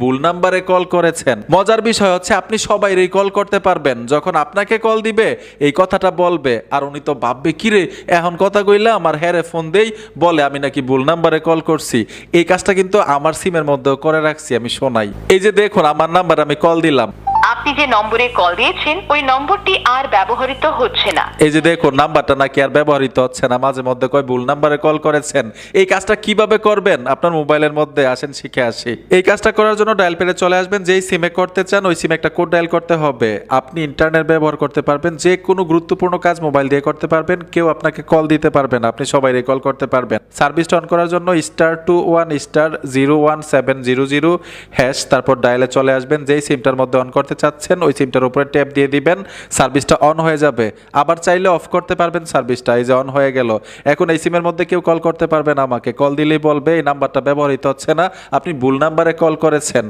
ভুল নাম্বারে কল করেছেন। মজার বিষয় হচ্ছে আপনি সবাইরই কল করতে পারবেন, যখন আপনাকে কল দিবে এই কথাটা বলবে আর উনি তো ভাববে কিরে এখন কথা কইলা আমার হ্যারে ফোন দেই বলে আমি নাকি ভুল নাম্বারে কল করছি। এই কাজটা কিন্তু আমার সিমের মধ্যেও করে রাখছি, আমি শোনাই। এই যে দেখুন আমার নাম্বার আমি কল দিলাম, আপনি যে নম্বরে কল দিয়েছেন ওই নম্বরটি আর ব্যবহৃত হচ্ছে না। এই যে দেখুন নাম্বারটা নাকি আর ব্যবহৃত হচ্ছে না, মাঝে মধ্যে কয় ভুল নাম্বারে কল করেছেন। এই কাজটা কিভাবে করবেন আপনার মোবাইলের মধ্যে আসেন শিখে আসি। এই কাজটা করার জন্য ডায়াল প্যাডে চলে আসবেন, যেই সিমে করতে চান ওই সিমে একটা কোড ডায়াল করতে হবে। আপনি ইন্টারনেট ব্যবহার করতে পারবেন, যে কোনো গুরুত্বপূর্ণ কাজ মোবাইল দিয়ে করতে পারবেন, কেউ আপনাকে কল দিতে পারবে না, আপনি সবাই কল করতে পারবেন। সার্ভিসটা অন করার জন্য *21*01700 হ্যাশ তারপর ডায়ালে চলে আসবেন, যেই সিমটার মধ্যে অন করতে চাচ্ছেন ওই সিমটার উপরে ট্যাপ দিয়ে দিবেন, সার্ভিসটা অন হয়ে যাবে। আবার চাইলে অফ করতে পারবেন সার্ভিসটা, এই যে অন হয়ে গেল। এখন এই সিমের মধ্যে কেউ কল করতে পারবে না, আমাকে কল দিলেই বলবে এই নাম্বারটা ব্যবহৃত হচ্ছে না, আপনি ভুল নাম্বারে কল করেছেন।